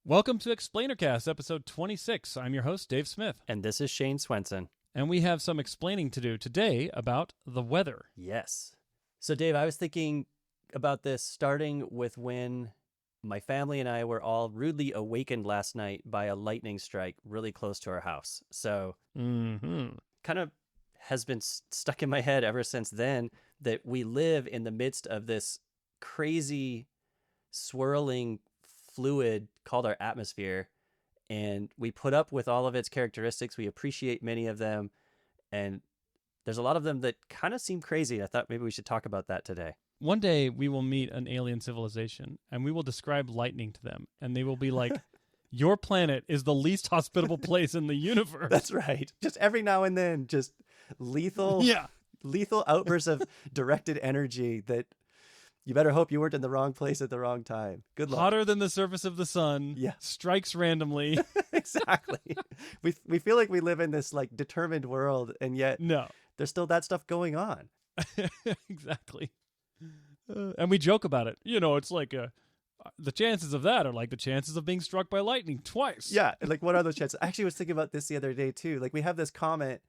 Welcome to ExplainerCast, episode 26. I'm your host, Dave Smith. And this is Shane Swenson. And we have some explaining to do today about the weather. Yes. So, Dave, I was thinking about this starting with when my family and I were all rudely awakened last night by a lightning strike really close to our house. So, kind of has been stuck in my head ever since then that we live in the midst of this crazy swirling fluid called our atmosphere, and we put up with all of its characteristics. We appreciate many of them, and there's a lot of them that kind of seem crazy. I thought maybe we should talk about that today. One day we will meet an alien civilization, and we will describe lightning to them, and they will be like, your planet is the least hospitable place in the universe. That's right. Just every now and then, just lethal outbursts of directed energy that you better hope you weren't in the wrong place at the wrong time. Good luck. Hotter than the surface of the sun. Yeah. Strikes randomly. Exactly. We feel like we live in this like determined world, and yet No. there's still that stuff going on. Exactly. And we joke about it. You know, it's like the chances of that are like the chances of being struck by lightning twice. Yeah. Like, what are those chances? I actually was thinking about this the other day, too. Like, we have this comment.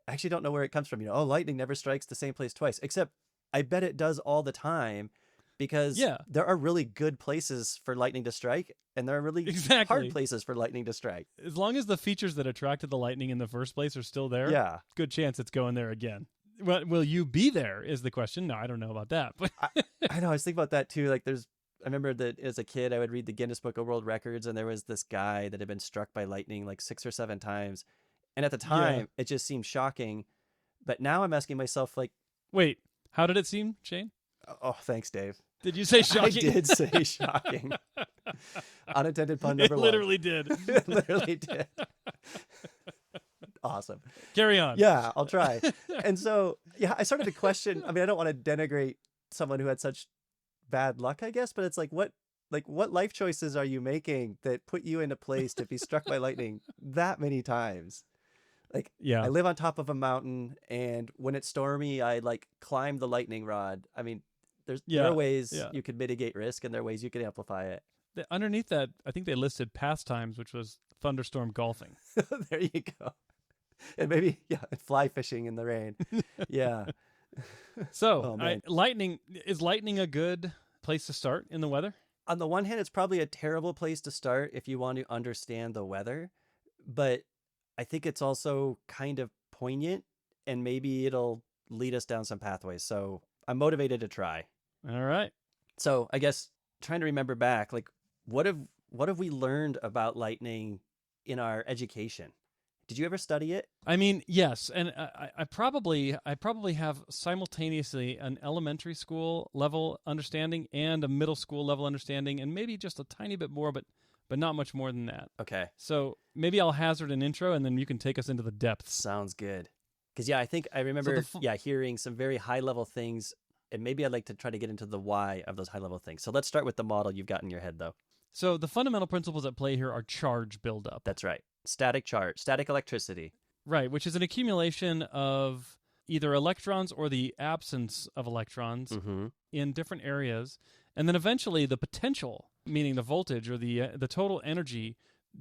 I actually don't know where it comes from. Oh, lightning never strikes the same place twice. Except I bet it does all the time, because there are really good places for lightning to strike, and there are really hard places for lightning to strike. As long as the features that attracted the lightning in the first place are still there, good chance it's going there again. Well, will you be there is the question. No, I don't know about that. But I know, I was thinking about that too. Like, I remember that as a kid, I would read the Guinness Book of World Records, and there was this guy that had been struck by lightning like 6 or 7 times. And at the time, it just seemed shocking. But now I'm asking myself, like, wait, how did it seem, Shane? Oh, thanks, Dave. Did you say shocking? I did say shocking. Unintended pun number 1. It literally did. It literally did. Awesome. Carry on. Yeah, I'll try. And so, I started to question. I mean, I don't want to denigrate someone who had such bad luck, I guess, but it's like, what life choices are you making that put you in a place to be struck by lightning that many times? Like, I live on top of a mountain, and when it's stormy, I like climb the lightning rod. I mean, there are ways you could mitigate risk, and there are ways you can amplify it. Underneath that, I think they listed pastimes, which was thunderstorm golfing. There you go. And maybe, fly fishing in the rain. Yeah. So, is lightning a good place to start in the weather? On the one hand, it's probably a terrible place to start if you want to understand the weather, but I think it's also kind of poignant, and maybe it'll lead us down some pathways. So I'm motivated to try. All right. So I guess trying to remember back, like, what have we learned about lightning in our education? Did you ever study it? I mean, yes, and I probably have simultaneously an elementary school level understanding and a middle school level understanding, and maybe just a tiny bit more, but not much more than that. Okay. So maybe I'll hazard an intro, and then you can take us into the depths. Sounds good. Because, I think I remember hearing some very high-level things, and maybe I'd like to try to get into the why of those high-level things. So let's start with the model you've got in your head, though. So the fundamental principles at play here are charge buildup. That's right. Static charge, static electricity. Right, which is an accumulation of either electrons or the absence of electrons in different areas, and then eventually the potential, meaning the voltage or the total energy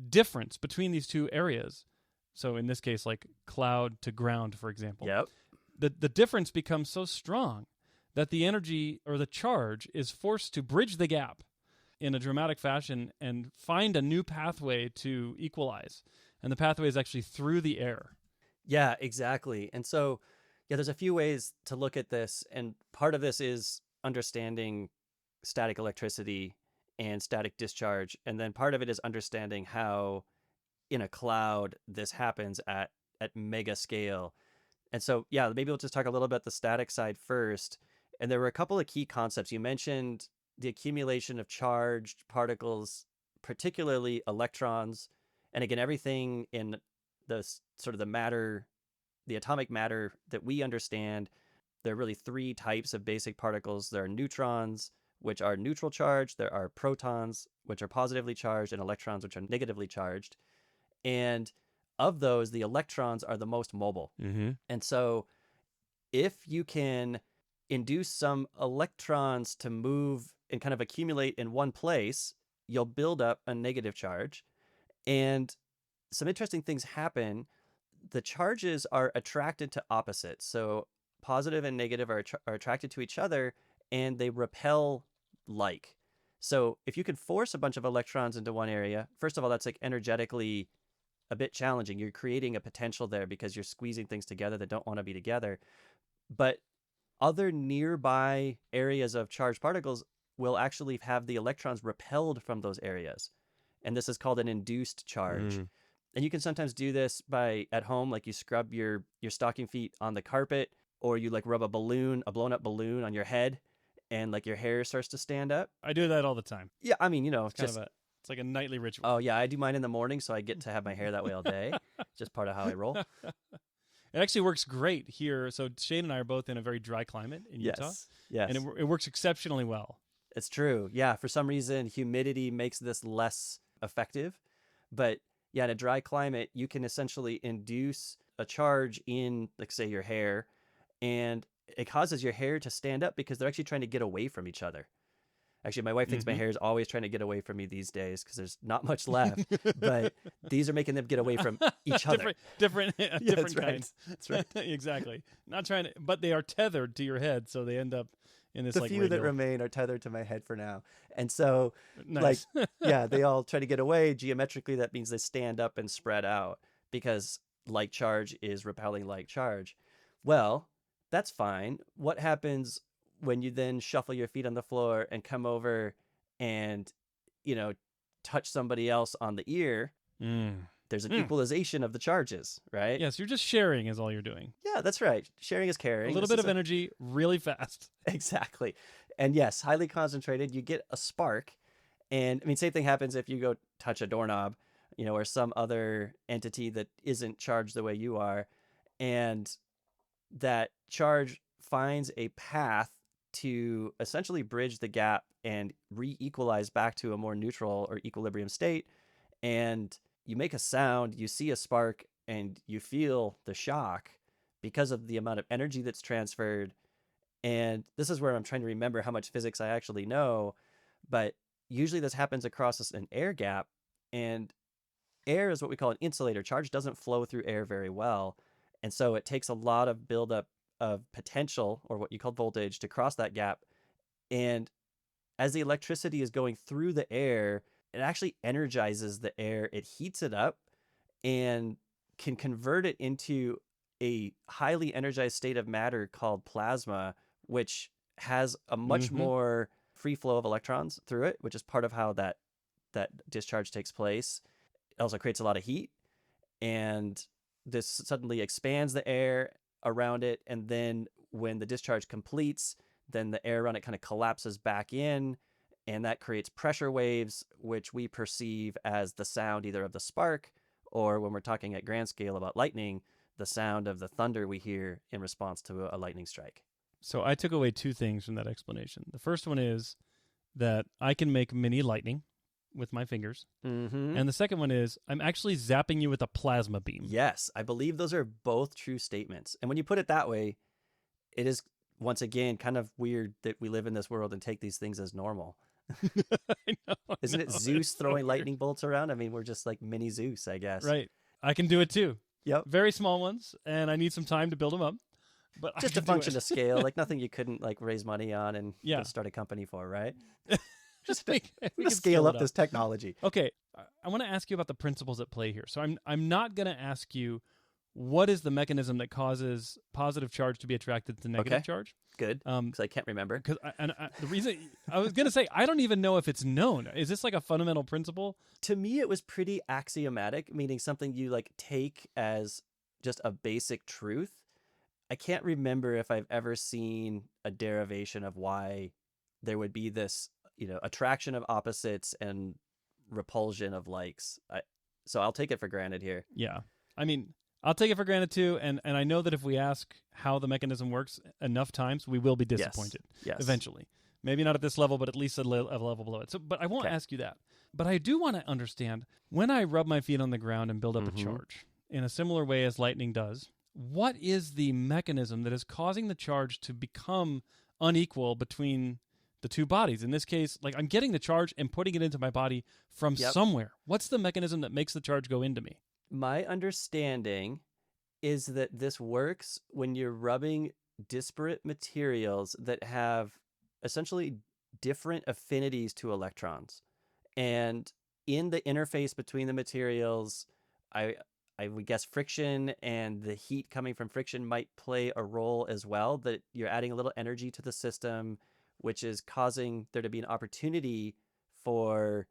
difference between these two areas. So in this case, like cloud to ground, for example. Yep. The difference becomes so strong that the energy or the charge is forced to bridge the gap in a dramatic fashion and find a new pathway to equalize. And the pathway is actually through the air. Yeah, exactly. And so, there's a few ways to look at this. And part of this is understanding static electricity and static discharge. And then part of it is understanding how in a cloud this happens at mega scale. And so, maybe we'll just talk a little bit the static side first. And there were a couple of key concepts. You mentioned the accumulation of charged particles, particularly electrons. And again, everything in the sort of the matter, the atomic matter that we understand, there are really 3 types of basic particles. There are neutrons, which are neutral charged. There are protons, which are positively charged, and electrons, which are negatively charged. And of those, the electrons are the most mobile. Mm-hmm. And so if you can induce some electrons to move and kind of accumulate in one place, you'll build up a negative charge, and some interesting things happen. The charges are attracted to opposites. So positive and negative are attracted to each other, and they repel like. So if you could force a bunch of electrons into one area, first of all, that's like energetically a bit challenging. You're creating a potential there because you're squeezing things together that don't want to be together. But other nearby areas of charged particles will actually have the electrons repelled from those areas. And this is called an induced charge. And you can sometimes do this by at home, like you scrub your stocking feet on the carpet, or you like rub a blown up balloon on your head, and like your hair starts to stand up. I do that all the time. Yeah, I mean, it's it's like a nightly ritual. Oh yeah, I do mine in the morning, so I get to have my hair that way all day. Just part of how I roll. It actually works great here. So Shane and I are both in a very dry climate in Utah. Yes. And it works exceptionally well. It's true. Yeah, for some reason, humidity makes this less effective. But yeah, in a dry climate, you can essentially induce a charge in, like, say, your hair, and it causes your hair to stand up because they're actually trying to get away from each other. Actually, my wife thinks my hair is always trying to get away from me these days because there's not much left. But these are making them get away from each other. Different kinds. Right. That's right. Exactly. Not trying to, but they are tethered to your head, so they end up in this the few radial. that remain are tethered to my head for now. And so, nice. like, yeah, they all try to get away. Geometrically, that means they stand up and spread out because like charge is repelling like charge. Well, that's fine. What happens when you then shuffle your feet on the floor and come over and, touch somebody else on the ear? There's an equalization of the charges, right? Yes, you're just sharing is all you're doing. Yeah, that's right. Sharing is caring. A little bit of energy really fast. Exactly. And yes, highly concentrated, you get a spark. And I mean, same thing happens if you go touch a doorknob, or some other entity that isn't charged the way you are. And that charge finds a path to essentially bridge the gap and re-equalize back to a more neutral or equilibrium state. And you make a sound, you see a spark, and you feel the shock because of the amount of energy that's transferred. And this is where I'm trying to remember how much physics I actually know. But usually this happens across an air gap. And air is what we call an insulator. Charge doesn't flow through air very well. And so it takes a lot of buildup of potential, or what you call voltage, to cross that gap. And as the electricity is going through the air, it actually energizes the air. It heats it up and can convert it into a highly energized state of matter called plasma, which has a much more free flow of electrons through it, which is part of how that discharge takes place. It also creates a lot of heat, and this suddenly expands the air around it. And then when the discharge completes, then the air around it kind of collapses back in, and that creates pressure waves, which we perceive as the sound either of the spark, or when we're talking at grand scale about lightning, the sound of the thunder we hear in response to a lightning strike. So I took away two things from that explanation. The first one is that I can make mini lightning with my fingers. And the second one is I'm actually zapping you with a plasma beam. Yes, I believe those are both true statements. And when you put it that way, it is, once again, kind of weird that we live in this world and take these things as normal. I know, Isn't it Zeus throwing lightning bolts around? I mean, we're just like mini Zeus, I guess. Right. I can do it too. Yep. Very small ones, and I need some time to build them up. But just a function to scale, like nothing you couldn't like raise money on and start a company for, right? Just we can scale up this technology. Okay, I want to ask you about the principles at play here. So I'm not going to ask you what is the mechanism that causes positive charge to be attracted to negative charge. Good, because I can't remember. Because the reason I was going to say I don't even know if it's known. Is this like a fundamental principle? To me, it was pretty axiomatic, meaning something you like take as just a basic truth. I can't remember if I've ever seen a derivation of why there would be this, attraction of opposites and repulsion of likes. So I'll take it for granted here. Yeah. I mean, I'll take it for granted too. And I know that if we ask how the mechanism works enough times, we will be disappointed eventually. Maybe not at this level, but at least a level below it. So, but I won't ask you that. But I do want to understand, when I rub my feet on the ground and build up a charge in a similar way as lightning does, what is the mechanism that is causing the charge to become unequal between the two bodies. In this case, like I'm getting the charge and putting it into my body from somewhere. What's the mechanism that makes the charge go into me? My understanding is that this works when you're rubbing disparate materials that have essentially different affinities to electrons. And in the interface between the materials, I would guess friction and the heat coming from friction might play a role as well, that you're adding a little energy to the system, which is causing there to be an opportunity for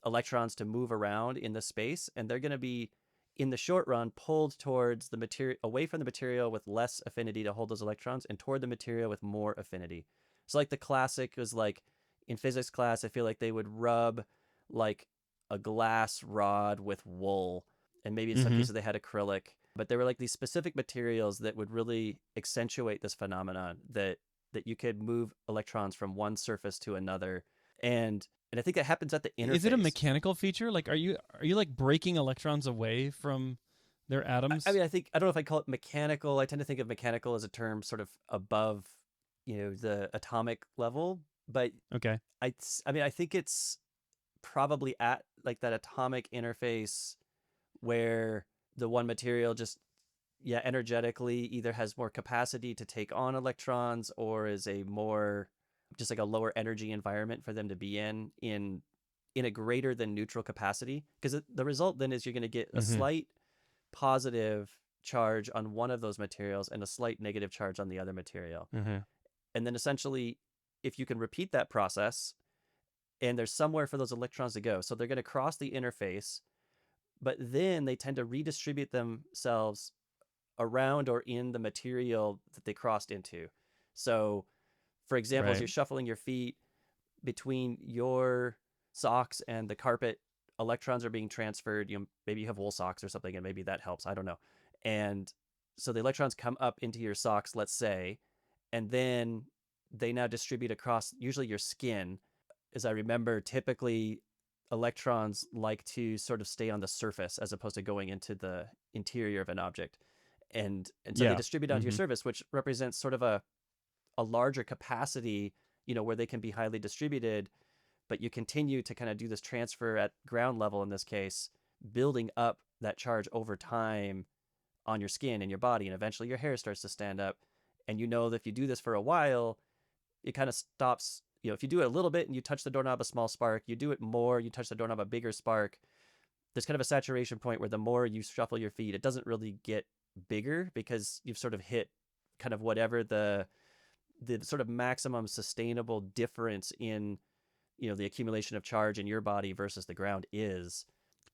electrons to move around in the space. And they're going to be, in the short run, pulled towards the material, away from the material with less affinity to hold those electrons and toward the material with more affinity. So like the classic was like in physics class, I feel like they would rub like a glass rod with wool, and maybe in some cases they had acrylic, but there were like these specific materials that would really accentuate this phenomenon that you could move electrons from one surface to another. And I think that happens at the interface. Is it a mechanical feature? Like, are you like breaking electrons away from their atoms? I mean, I don't know if I'd call it mechanical. I tend to think of mechanical as a term sort of above, the atomic level. But okay, I mean, I think it's probably at like that atomic interface where the one material just, energetically either has more capacity to take on electrons or is a more, just like a lower energy environment for them to be in a greater than neutral capacity. Because the result then is you're going to get a slight positive charge on one of those materials and a slight negative charge on the other material. And then essentially, if you can repeat that process, and there's somewhere for those electrons to go, so they're going to cross the interface, but then they tend to redistribute themselves around or in the material that they crossed into. So, for example, as you're shuffling your feet between your socks and the carpet, electrons are being transferred. Maybe you have wool socks or something, and maybe that helps. I don't know. And so the electrons come up into your socks, let's say, and then they now distribute across usually your skin. As I remember, typically electrons like to sort of stay on the surface as opposed to going into the interior of an object. And so they distribute onto your surface, which represents sort of a larger capacity, where they can be highly distributed, but you continue to kind of do this transfer at ground level in this case, building up that charge over time on your skin and your body, and eventually your hair starts to stand up. And that if you do this for a while, it kind of stops. If you do it a little bit and you touch the doorknob, a small spark, you do it more, you touch the doorknob, a bigger spark. There's kind of a saturation point where the more you shuffle your feet, it doesn't really get bigger because you've sort of hit kind of whatever the sort of maximum sustainable difference in, the accumulation of charge in your body versus the ground is.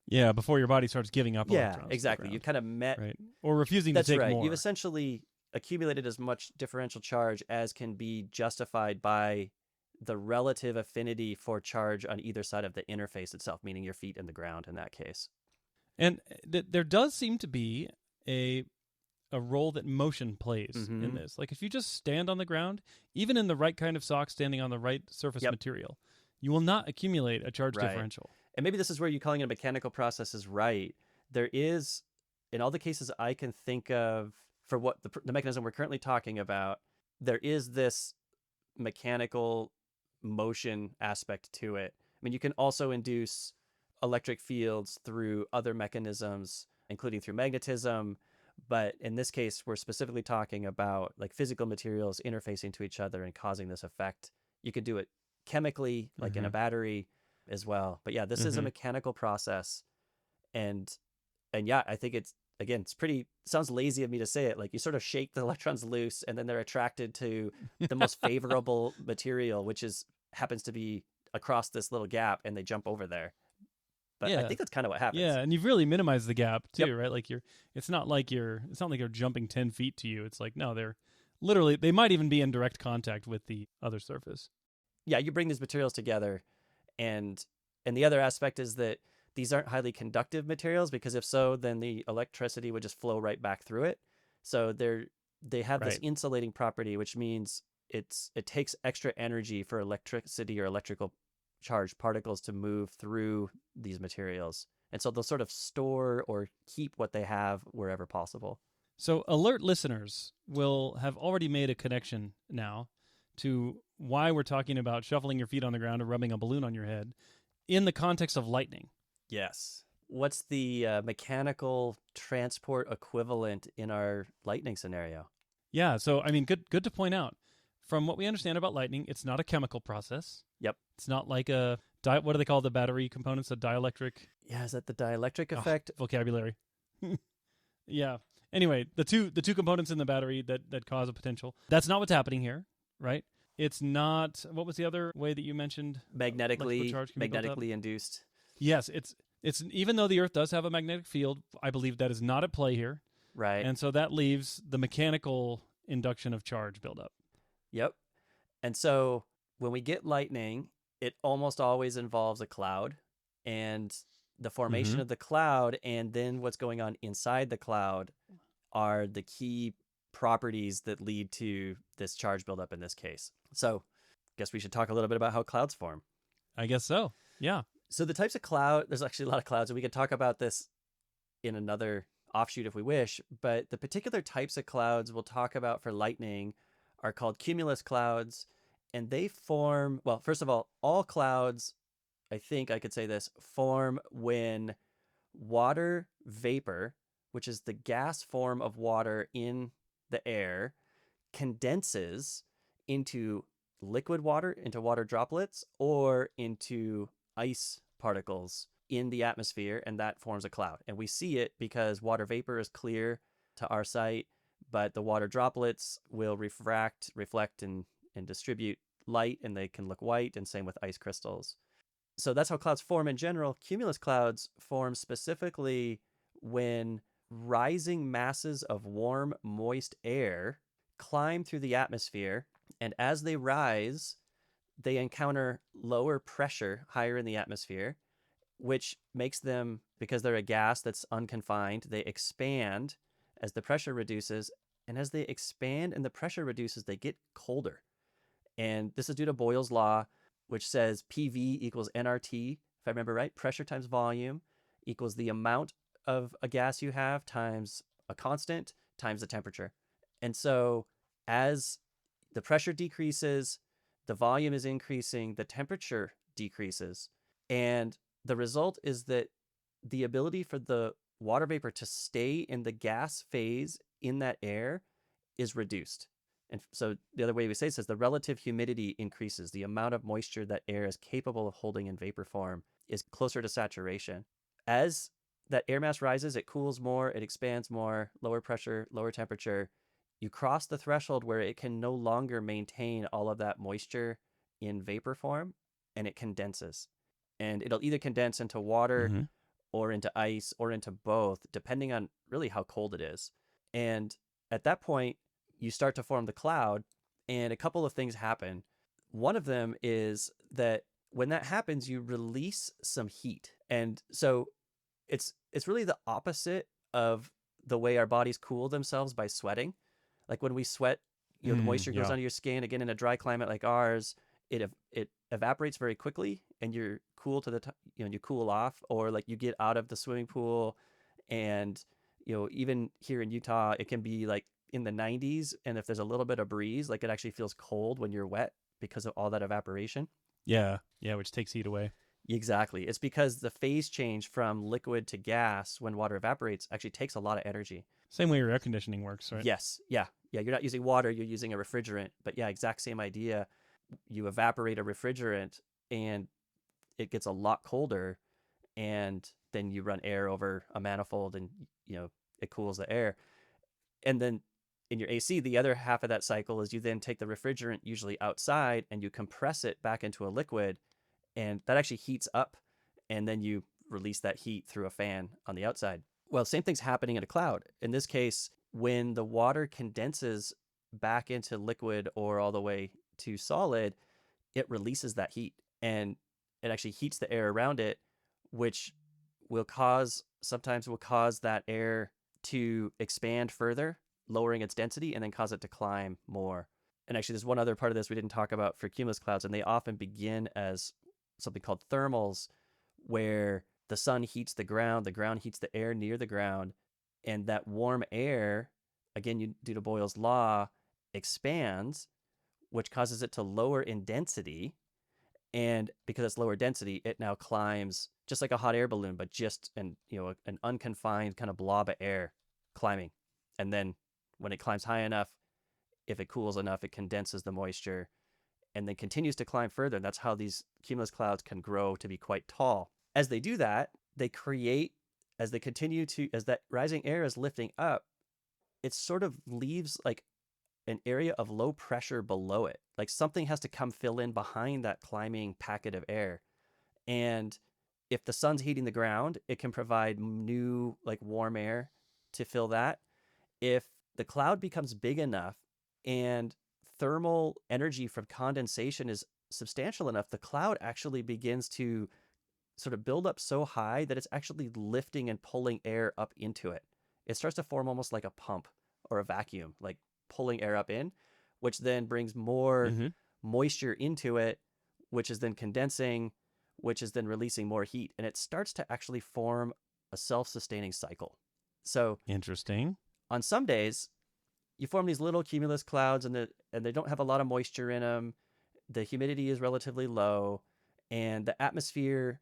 Yeah, before your body starts giving up electrons. Yeah, exactly. You kind of met. Right. Or refusing to take more. That's right. You've essentially accumulated as much differential charge as can be justified by the relative affinity for charge on either side of the interface itself, meaning your feet and the ground in that case. And there does seem to be a role that motion plays in this. Like if you just stand on the ground, even in the right kind of sock, standing on the right surface material, you will not accumulate a charge differential. And maybe this is where you calling it a mechanical process is right. There is, in all the cases I can think of, for what the mechanism we're currently talking about, there is this mechanical motion aspect to it. I mean, you can also induce electric fields through other mechanisms, including through magnetism. But in this case, we're specifically talking about like physical materials interfacing to each other and causing this effect. You could do it chemically, like in a battery as well. But yeah, this is a mechanical process. And yeah, I think it's sounds lazy of me to say it. Like you sort of shake the electrons loose and then they're attracted to the most favorable material, which happens to be across this little gap, and they jump over there. But I think that's kind of what happens. Yeah, and you've really minimized the gap too, right? Like it's not like you're jumping 10 feet to you. It's like, no, they're literally, they might even be in direct contact with the other surface. Yeah, you bring these materials together, and the other aspect is that these aren't highly conductive materials, because if so, then the electricity would just flow right back through it. So they have this insulating property, which means it takes extra energy for electricity or electrical charged particles to move through these materials. And so they'll sort of store or keep what they have wherever possible. So alert listeners will have already made a connection now to why we're talking about shuffling your feet on the ground or rubbing a balloon on your head in the context of lightning. Yes. What's the mechanical transport equivalent in our lightning scenario? Yeah, so I mean, good to point out. From what we understand about lightning, it's not a chemical process. Yep. It's not like a what do they call the battery components? A dielectric. Yeah, is that the dielectric effect? Vocabulary. Yeah. Anyway, the two components in the battery that cause a potential. That's not what's happening here, right? It's not. What was the other way that you mentioned? Magnetically Magnetically induced. Yes, it's even though the Earth does have a magnetic field, I believe that is not at play here. Right. And so that leaves the mechanical induction of charge buildup. Yep. And so when we get lightning, it almost always involves a cloud, and the formation of the cloud and then what's going on inside the cloud are the key properties that lead to this charge buildup in this case. So I guess we should talk a little bit about how clouds form. I guess so. Yeah. So the types of cloud, there's actually a lot of clouds, and we could talk about this in another offshoot if we wish, but the particular types of clouds we'll talk about for lightning are called cumulus clouds, and they form, well, first of all clouds, I think I could say this, form when water vapor, which is the gas form of water in the air, condenses into liquid water, into water droplets, or into ice particles in the atmosphere, and that forms a cloud. And we see it because water vapor is clear to our sight, but the water droplets will reflect, and distribute light, and they can look white, and same with ice crystals. So that's how clouds form in general. Cumulus clouds form specifically when rising masses of warm, moist air climb through the atmosphere, and as they rise, they encounter lower pressure higher in the atmosphere, which makes them, because they're a gas that's unconfined, they expand as the pressure reduces, and as they expand and the pressure reduces, they get colder. And this is due to Boyle's law, which says PV equals nRT, if I remember right, pressure times volume equals the amount of a gas you have times a constant times the temperature. And so as the pressure decreases, the volume is increasing, the temperature decreases. And the result is that the ability for the water vapor to stay in the gas phase in that air is reduced. And so the other way we say this is the relative humidity increases. The amount of moisture that air is capable of holding in vapor form is closer to saturation. As that air mass rises, it cools more, it expands more, lower pressure, lower temperature. You cross the threshold where it can no longer maintain all of that moisture in vapor form, and it condenses. And it'll either condense into water or into ice or into both, depending on really how cold it is. And at that point, you start to form the cloud, and a couple of things happen. One of them is that when that happens, you release some heat. And so it's really the opposite of the way our bodies cool themselves by sweating. Like when we sweat, the moisture goes under your skin. Again, in a dry climate like ours, it evaporates very quickly, and you're cool to the you cool off, or like you get out of the swimming pool, and even here in Utah, it can be like in the 90s, and if there's a little bit of breeze, like it actually feels cold when you're wet because of all that evaporation. Yeah, which takes heat away. Exactly. It's because the phase change from liquid to gas when water evaporates actually takes a lot of energy. Same way your air conditioning works, right? Yes. Yeah. You're not using water, you're using a refrigerant. But yeah, exact same idea. You evaporate a refrigerant and it gets a lot colder, and then you run air over a manifold, and it cools the air. And then in your AC, the other half of that cycle is you then take the refrigerant, usually outside, and you compress it back into a liquid, and that actually heats up, and then you release that heat through a fan on the outside. Well, same thing's happening in a cloud. In this case, when the water condenses back into liquid or all the way to solid, it releases that heat, and it actually heats the air around it, which sometimes will cause that air to expand further, lowering its density, and then cause it to climb more. And actually, there's one other part of this we didn't talk about for cumulus clouds, and they often begin as something called thermals, where the sun heats the ground heats the air near the ground, and that warm air, again, due to Boyle's law, expands, which causes it to lower in density. And because it's lower density, it now climbs just like a hot air balloon, but just an unconfined kind of blob of air climbing. And then when it climbs high enough, if it cools enough, it condenses the moisture and then continues to climb further. And that's how these cumulus clouds can grow to be quite tall. As they do that, they create, as they continue to, as that rising air is lifting up, it sort of leaves like an area of low pressure below it. Like something has to come fill in behind that climbing packet of air. And if the sun's heating the ground, it can provide new like warm air to fill that. If the cloud becomes big enough and thermal energy from condensation is substantial enough, the cloud actually begins to sort of build up so high that it's actually lifting and pulling air up into it. It starts to form almost like a pump or a vacuum, like pulling air up in, which then brings more moisture into it, which is then condensing, which is then releasing more heat. And it starts to actually form a self-sustaining cycle. So interesting. On some days, you form these little cumulus clouds and they don't have a lot of moisture in them. The humidity is relatively low, and the atmosphere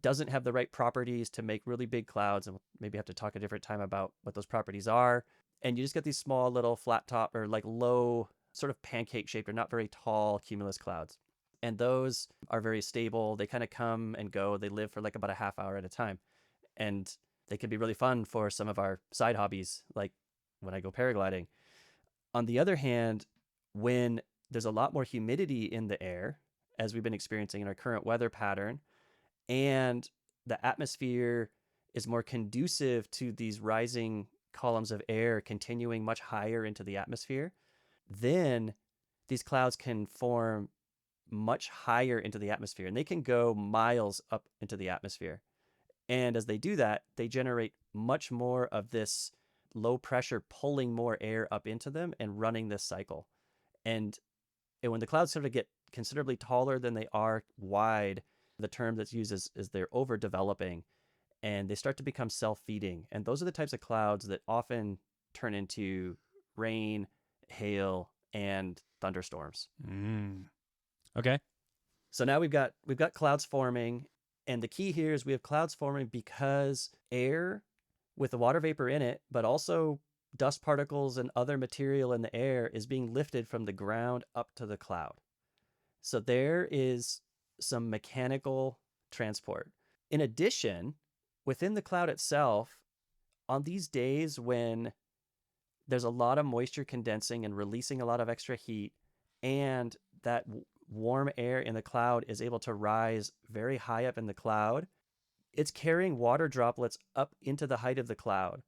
doesn't have the right properties to make really big clouds. And we'll maybe have to talk a different time about what those properties are. And you just get these small little flat top or like low sort of pancake shaped or not very tall cumulus clouds. And those are very stable. They kind of come and go. They live for like about a half hour at a time. And they can be really fun for some of our side hobbies, like when I go paragliding. On the other hand, when there's a lot more humidity in the air, as we've been experiencing in our current weather pattern, and the atmosphere is more conducive to these rising columns of air continuing much higher into the atmosphere, then these clouds can form much higher into the atmosphere, and they can go miles up into the atmosphere. And as they do that, they generate much more of this low pressure pulling more air up into them and running this cycle. And when the clouds sort of get considerably taller than they are wide, the term that's used is they're overdeveloping, and they start to become self-feeding. And those are the types of clouds that often turn into rain, hail, and thunderstorms. Okay. So now we've got clouds forming, and the key here is we have clouds forming because air with the water vapor in it, but also dust particles and other material in the air is being lifted from the ground up to the cloud. So there is some mechanical transport. In addition, within the cloud itself, on these days when there's a lot of moisture condensing and releasing a lot of extra heat, and that warm air in the cloud is able to rise very high up in the cloud, it's carrying water droplets up into the height of the cloud.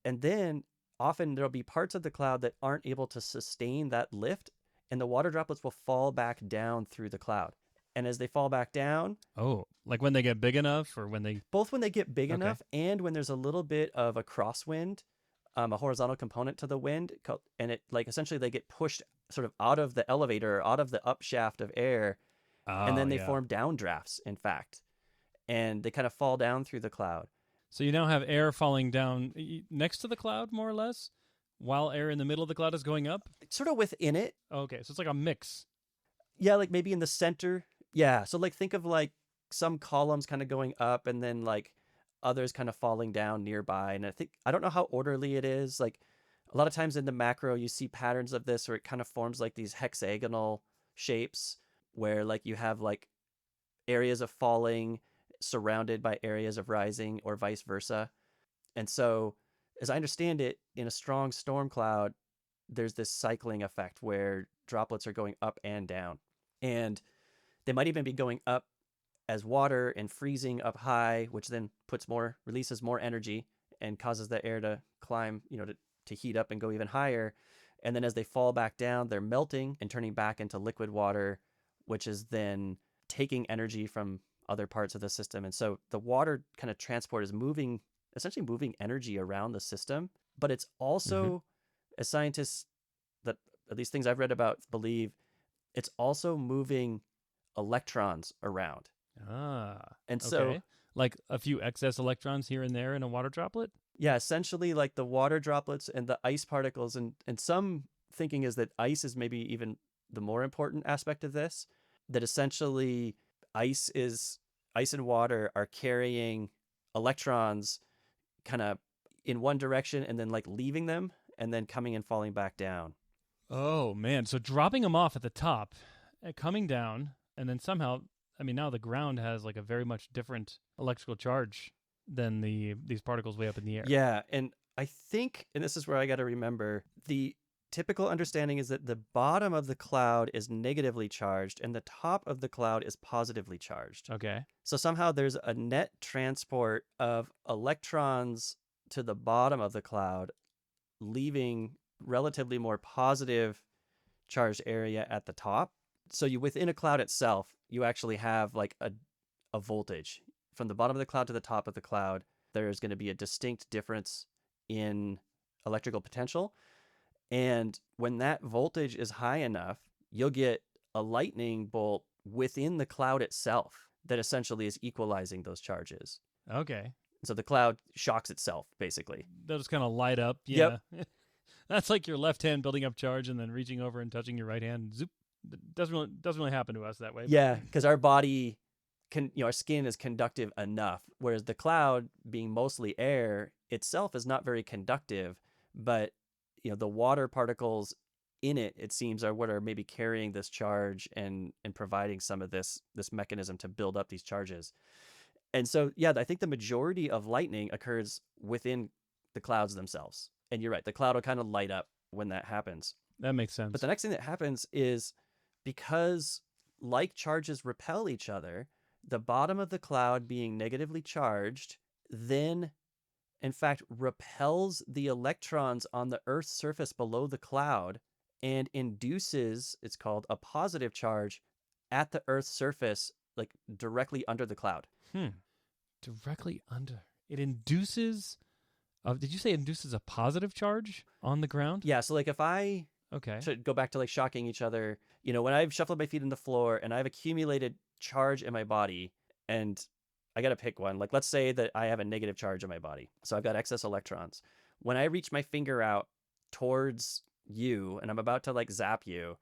And then often there'll be parts of the cloud that aren't able to sustain that lift, and the water droplets will fall back down through the cloud. And as they fall back down... Oh, like when they get big enough, or when they... Both when they get big enough and when there's a little bit of a crosswind, a horizontal component to the wind, and it like essentially they get pushed sort of out of the elevator, out of the upshaft of air, and then they form downdrafts, in fact. And they kind of fall down through the cloud. So you now have air falling down next to the cloud, more or less, while air in the middle of the cloud is going up? Sort of within it. Okay, so it's like a mix. Yeah, like maybe in the center. Yeah, so like think of like some columns kind of going up and then like others kind of falling down nearby. And I don't know how orderly it is. Like a lot of times in the macro, you see patterns of this where it kind of forms like these hexagonal shapes where like you have like areas of falling surrounded by areas of rising or vice versa. And so as I understand it, in a strong storm cloud, there's this cycling effect where droplets are going up and down. And they might even be going up as water and freezing up high, which then releases more energy and causes the air to climb, to heat up and go even higher. And then as they fall back down, they're melting and turning back into liquid water, which is then taking energy from other parts of the system. And so the water kind of transport is essentially moving energy around the system, but it's also, as scientists that at least things I've read about believe, it's also moving electrons around. And so like a few excess electrons here and there in a water droplet? Yeah, essentially like the water droplets and the ice particles, and some thinking is that ice is maybe even the more important aspect of this, that essentially ice and water are carrying electrons kind of in one direction and then like leaving them and then coming and falling back down. Oh, man. So dropping them off at the top, coming down, and then somehow, I mean, now the ground has like a very much different electrical charge than these particles way up in the air. Yeah, and I think, and this is where I got to remember, the typical understanding is that the bottom of the cloud is negatively charged and the top of the cloud is positively charged. Okay. So somehow there's a net transport of electrons to the bottom of the cloud, leaving relatively more positive charged area at the top. So you within a cloud itself, you actually have like a voltage. From the bottom of the cloud to the top of the cloud, there's going to be a distinct difference in electrical potential. And when that voltage is high enough, you'll get a lightning bolt within the cloud itself that essentially is equalizing those charges. Okay. So the cloud shocks itself, basically. They'll just kind of light up. Yeah. Yep. That's like your left hand building up charge and then reaching over and touching your right hand. Zoop. Doesn't really happen to us that way. Yeah, because our body our skin is conductive enough, whereas the cloud, being mostly air itself, is not very conductive. But the water particles in it seems, are what are maybe carrying this charge and providing some of this mechanism to build up these charges. And so, yeah, I think the majority of lightning occurs within the clouds themselves. And you're right, the cloud will kind of light up when that happens. That makes sense. But the next thing that happens is, because like charges repel each other, the bottom of the cloud being negatively charged then, in fact, repels the electrons on the Earth's surface below the cloud and induces, it's called, a positive charge at the Earth's surface, like directly under the cloud. Directly under. It induces, did you say it induces a positive charge on the ground? Yeah, so like if I Okay. should go back to like shocking each other, when I've shuffled my feet on the floor and I've accumulated charge in my body, and I got to pick one. Like, let's say that I have a negative charge in my body. So I've got excess electrons. When I reach my finger out towards you and I'm about to like zap you,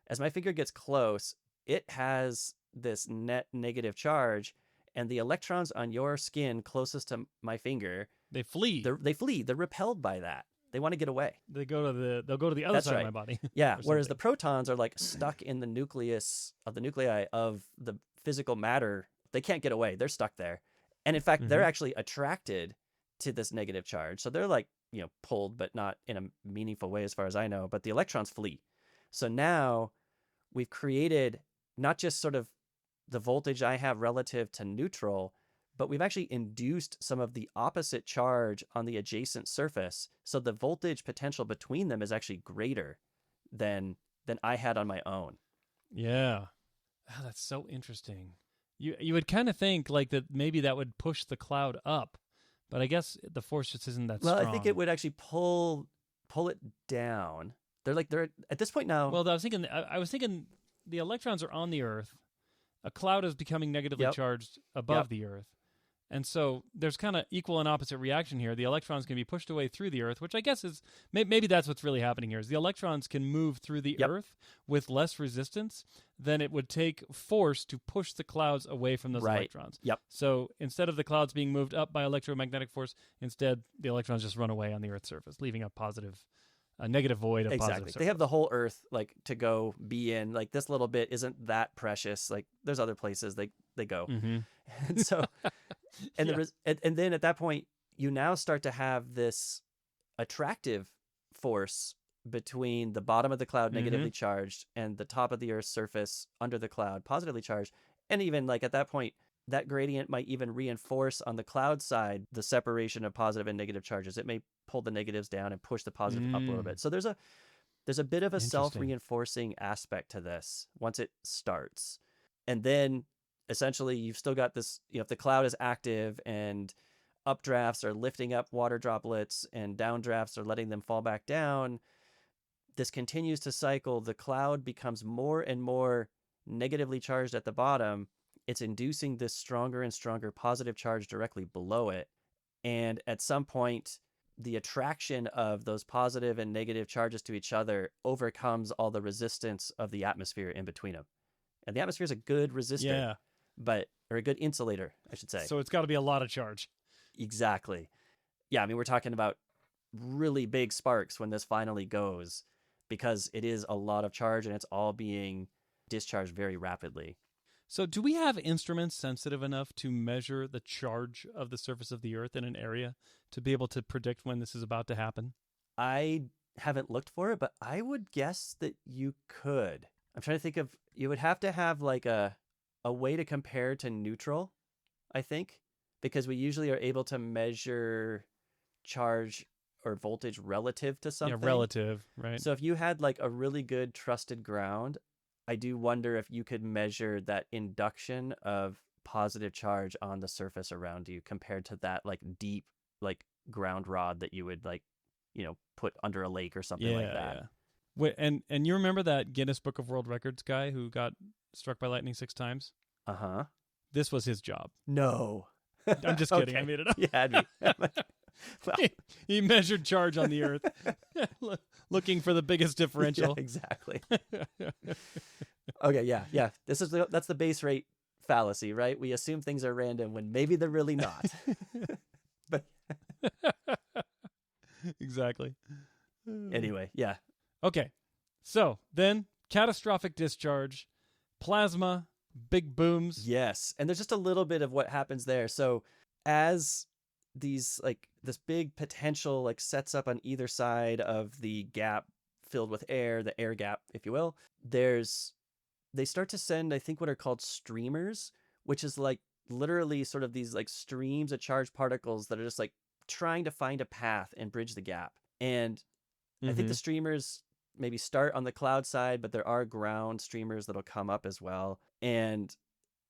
as my finger gets close, it has this net negative charge, and the electrons on your skin closest to my finger, they flee. They flee. They're repelled by that. They want to get away. They'll go to the other That's side right. of my body. Yeah. Whereas the protons are like stuck in the nucleus of the nuclei of the physical matter. They can't get away. They're stuck there. And in fact, they're actually attracted to this negative charge. So they're like, pulled, but not in a meaningful way as far as I know. But the electrons flee. So now we've created not just sort of the voltage I have relative to neutral, but we've actually induced some of the opposite charge on the adjacent surface. So the voltage potential between them is actually greater than I had on my own. Yeah. Oh, that's so interesting. You would kind of think like that maybe that would push the cloud up, but I guess the force just isn't that strong. Well, I think it would actually pull it down. They're at this point now. Well, I was thinking the electrons are on the Earth. A cloud is becoming negatively charged above the Earth. And so there's kind of equal and opposite reaction here. The electrons can be pushed away through the Earth, which I guess is maybe that's what's really happening here. Is the electrons can move through the Earth with less resistance than it would take force to push the clouds away from those electrons. Yep. So instead of the clouds being moved up by electromagnetic force, instead the electrons just run away on the Earth's surface, leaving a negative void of positive surface. They have the whole Earth like to go be in. Like, this little bit isn't that precious. Like, there's other places they go. And so, and then at that point, you now start to have this attractive force between the bottom of the cloud negatively charged and the top of the Earth's surface under the cloud positively charged. And even like at that point, that gradient might even reinforce on the cloud side the separation of positive and negative charges. It may pull the negatives down and push the positive up a little bit. So there's a bit of a self-reinforcing aspect to this once it starts. And then essentially you've still got this, if the cloud is active and updrafts are lifting up water droplets and downdrafts are letting them fall back down, this continues to cycle. The cloud becomes more and more negatively charged at the bottom. It's inducing this stronger and stronger positive charge directly below it. And at some point, the attraction of those positive and negative charges to each other overcomes all the resistance of the atmosphere in between them. And the atmosphere is a good resistor, or a good insulator, I should say. So it's got to be a lot of charge. Exactly. Yeah, I mean, we're talking about really big sparks when this finally goes, because it is a lot of charge and it's all being discharged very rapidly. So do we have instruments sensitive enough to measure the charge of the surface of the Earth in an area to be able to predict when this is about to happen? I haven't looked for it, but I would guess that you could. I'm trying to think of, you would have to have like a way to compare to neutral, I think, because we usually are able to measure charge or voltage relative to something. Yeah, relative, right? So if you had like a really good trusted ground, I do wonder if you could measure that induction of positive charge on the surface around you compared to that like deep like ground rod that you would like, put under a lake or something like that. Yeah. Wait, and you remember that Guinness Book of World Records guy who got struck by lightning 6 times? Uh-huh. This was his job. No. I'm just kidding. Okay. I made it up. You had me. Well, he measured charge on the Earth, looking for the biggest differential. Yeah, exactly. Okay, yeah. That's the base rate fallacy, right? We assume things are random when maybe they're really not. But exactly. Anyway, yeah. Okay, so then catastrophic discharge, plasma, big booms. Yes, and there's just a little bit of what happens there. So as these like this big potential like sets up on either side of the gap filled with air, the air gap, if you will, they start to send, I think, what are called streamers, which is like literally sort of these like streams of charged particles that are just like trying to find a path and bridge the gap. And I think the streamers maybe start on the cloud side, but there are ground streamers that'll come up as well. And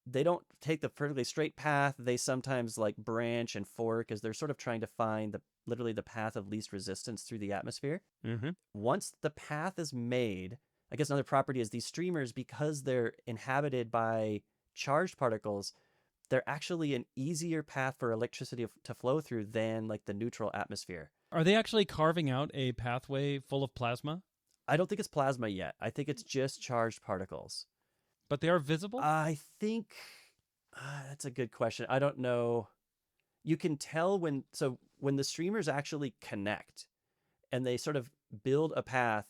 they don't take the perfectly straight path. They sometimes like branch and fork as they're sort of trying to find literally the path of least resistance through the atmosphere. Once the path is made, I guess another property is these streamers, because they're inhabited by charged particles, they're actually an easier path for electricity to flow through than like the neutral atmosphere. Are they actually carving out a pathway full of plasma? I don't think it's plasma yet. I think it's just charged particles. But they are visible? I think that's a good question. I don't know. You can tell when the streamers actually connect and they sort of build a path,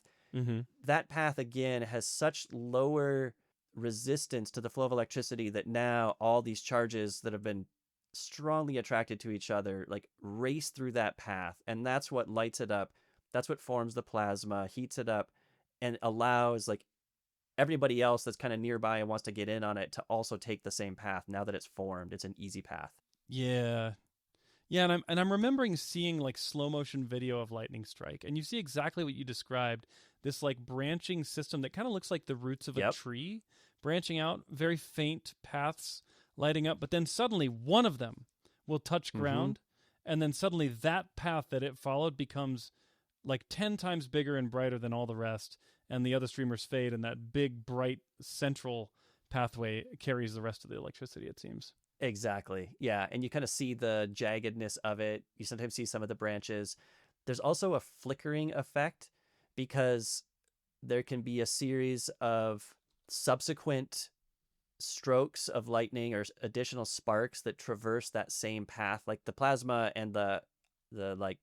that path again has such lower resistance to the flow of electricity that now all these charges that have been strongly attracted to each other like race through that path, and that's what lights it up. That's what forms the plasma, heats it up, and allows like everybody else that's kind of nearby and wants to get in on it to also take the same path. Now that it's formed, it's an easy path. Yeah, and I'm remembering seeing like slow motion video of lightning strike, and you see exactly what you described. This like branching system that kind of looks like the roots of a tree branching out, very faint paths lighting up, but then suddenly one of them will touch ground, and then suddenly that path that it followed becomes like 10 times bigger and brighter than all the rest, and the other streamers fade, and that big, bright, central pathway carries the rest of the electricity, it seems. Exactly. Yeah, and you kind of see the jaggedness of it. You sometimes see some of the branches. There's also a flickering effect because there can be a series of subsequent strokes of lightning or additional sparks that traverse that same path, like the plasma and the like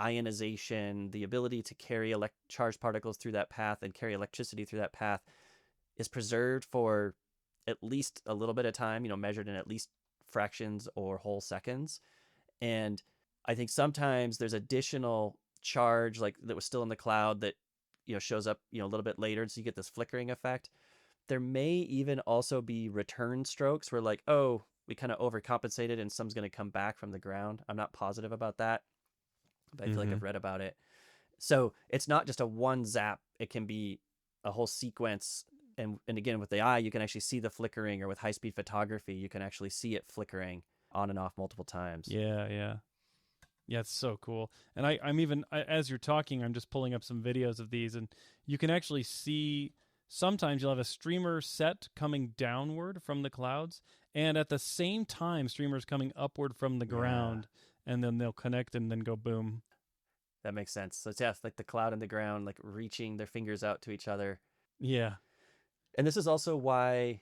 ionization, the ability to carry charged particles through that path and carry electricity through that path is preserved for at least a little bit of time, measured in at least fractions or whole seconds. And I think sometimes there's additional charge like that was still in the cloud that shows up a little bit later, and so you get this flickering effect. There may even also be return strokes where like, oh, we kind of overcompensated and some's going to come back from the ground. I'm not positive about that, but I feel like I've read about it. So it's not just a one zap. It can be a whole sequence. And again, with the eye, you can actually see the flickering, or with high-speed photography, you can actually see it flickering on and off multiple times. Yeah, it's so cool. And I'm even, as you're talking, I'm just pulling up some videos of these, and you can actually see sometimes you'll have a streamer set coming downward from the clouds, and at the same time, streamers coming upward from the ground, and then they'll connect and then go boom. That makes sense. So it's like the cloud and the ground, like reaching their fingers out to each other. Yeah. And this is also why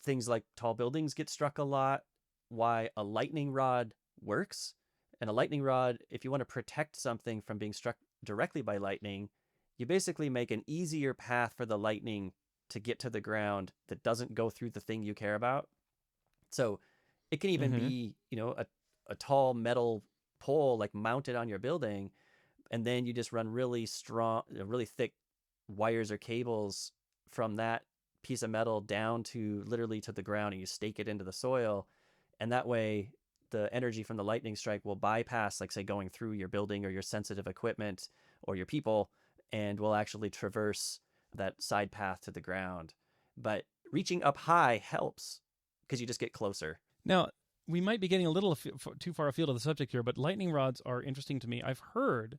things like tall buildings get struck a lot, why a lightning rod works. And a lightning rod, if you want to protect something from being struck directly by lightning, you basically make an easier path for the lightning to get to the ground that doesn't go through the thing you care about. So it can even be, a tall metal pole like mounted on your building, and then you just run really strong, really thick wires or cables from that piece of metal down to literally to the ground, and you stake it into the soil. And that way the energy from the lightning strike will bypass, like say, going through your building or your sensitive equipment or your people, and will actually traverse that side path to the ground. But reaching up high helps because you just get closer. Now, we might be getting a little too far afield of the subject here, but lightning rods are interesting to me. I've heard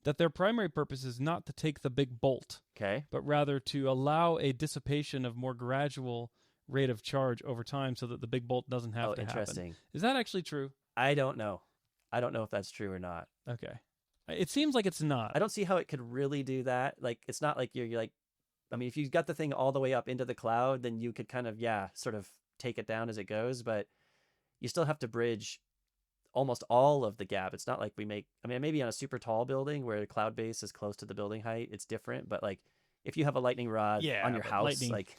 that their primary purpose is not to take the big bolt, okay, but rather to allow a dissipation of more gradual rate of charge over time so that the big bolt doesn't have to interesting. happen. Is that actually true? I don't know. I don't know if that's true or not. Okay. It seems like it's not. I don't see how it could really do that. Like, it's not like you're like, I mean, if you've got the thing all the way up into the cloud, then you could kind of, sort of take it down as it goes, but you still have to bridge almost all of the gap. It's not like maybe on a super tall building where the cloud base is close to the building height, it's different. But like, if you have a lightning rod on your house, like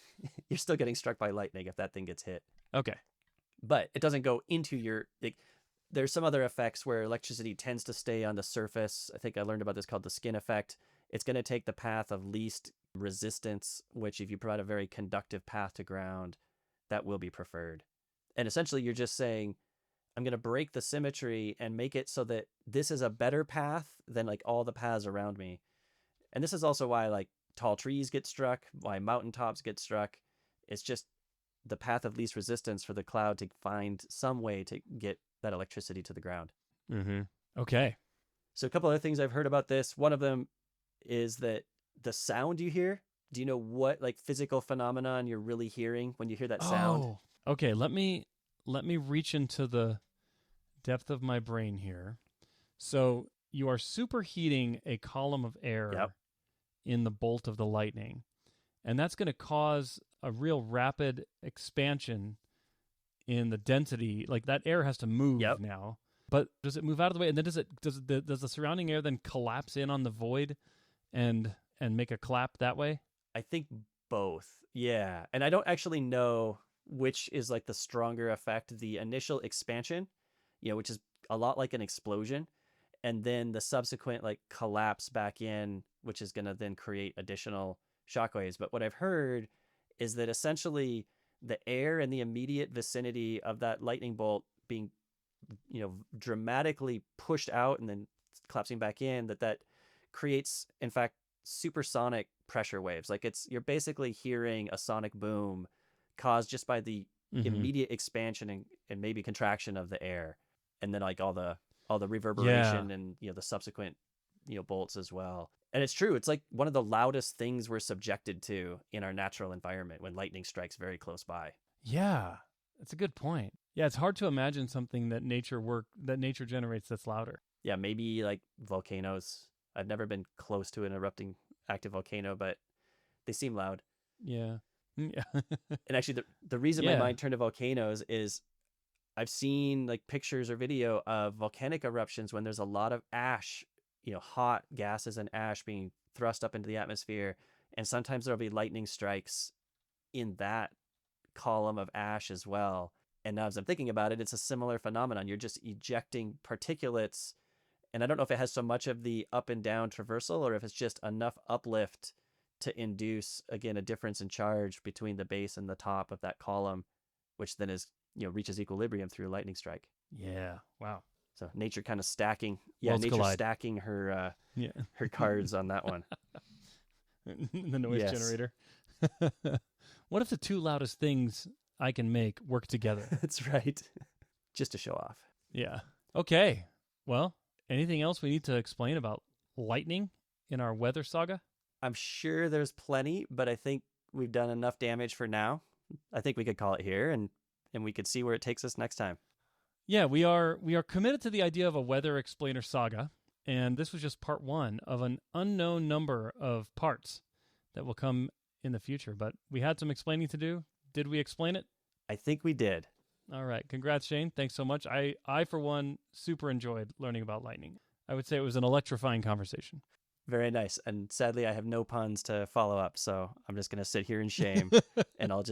you're still getting struck by lightning if that thing gets hit. Okay. But it doesn't go into your, there's some other effects where electricity tends to stay on the surface. I think I learned about this called the skin effect. It's going to take the path of least resistance, which if you provide a very conductive path to ground, that will be preferred. And essentially you're just saying, I'm going to break the symmetry and make it so that this is a better path than like all the paths around me. And this is also why like tall trees get struck, why mountaintops get struck. It's just the path of least resistance for the cloud to find some way to get that electricity to the ground. Mm-hmm. Okay. So a couple other things I've heard about this. One of them is that the sound you hear, do you know what like physical phenomenon you're really hearing when you hear that sound? Oh, okay. Let me reach into the depth of my brain here. So you are superheating a column of air in the bolt of the lightning, and that's going to cause a real rapid expansion in the density. Like that air has to move now. But does it move out of the way, and then does the surrounding air then collapse in on the void and make a clap that way? I think both. Yeah. And I don't actually know which is like the stronger effect, the initial expansion, which is a lot like an explosion, and then the subsequent like collapse back in, which is going to then create additional shockwaves. But what I've heard is that essentially the air in the immediate vicinity of that lightning bolt being, dramatically pushed out and then collapsing back in, that creates, in fact, supersonic pressure waves. Like you're basically hearing a sonic boom caused just by the immediate expansion and maybe contraction of the air, and then like all the reverberation and the subsequent bolts as well. And it's true, it's like one of the loudest things we're subjected to in our natural environment when lightning strikes very close by. Yeah, that's a good point. Yeah, it's hard to imagine something that nature generates that's louder. Yeah, maybe like volcanoes. I've never been close to an erupting active volcano, but they seem loud. Yeah. Yeah. And actually the reason my mind turned to volcanoes is I've seen like pictures or video of volcanic eruptions when there's a lot of ash, hot gases and ash being thrust up into the atmosphere. And sometimes there'll be lightning strikes in that column of ash as well. And now as I'm thinking about it, it's a similar phenomenon. You're just ejecting particulates. And I don't know if it has so much of the up and down traversal or if it's just enough uplift to induce, again, a difference in charge between the base and the top of that column, which then is, reaches equilibrium through a lightning strike. Yeah. Wow. So nature kind of stacking. Yeah, Worlds nature collide. stacking her her cards on that one. The noise generator. What if the two loudest things I can make work together? That's right. Just to show off. Yeah. Okay. Well, anything else we need to explain about lightning in our weather saga? I'm sure there's plenty, but I think we've done enough damage for now. I think we could call it here, and we could see where it takes us next time. Yeah, we are committed to the idea of a weather explainer saga, And this was just part one of an unknown number of parts that will come in the future. But we had some explaining to do. Did we explain it? I think we did. All right. Congrats, Shane. Thanks so much. I, for one, super enjoyed learning about lightning. I would say it was an electrifying conversation. Very nice. And sadly, I have no puns to follow up, so I'm just going to sit here in shame, and I'll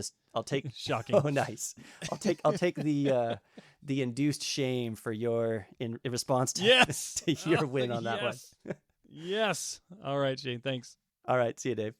take Shocking. Oh, nice. I'll take the induced shame for your in response to, Yes. to your win on that yes. one. Yes. All right, Shane. Thanks. All right. See you, Dave.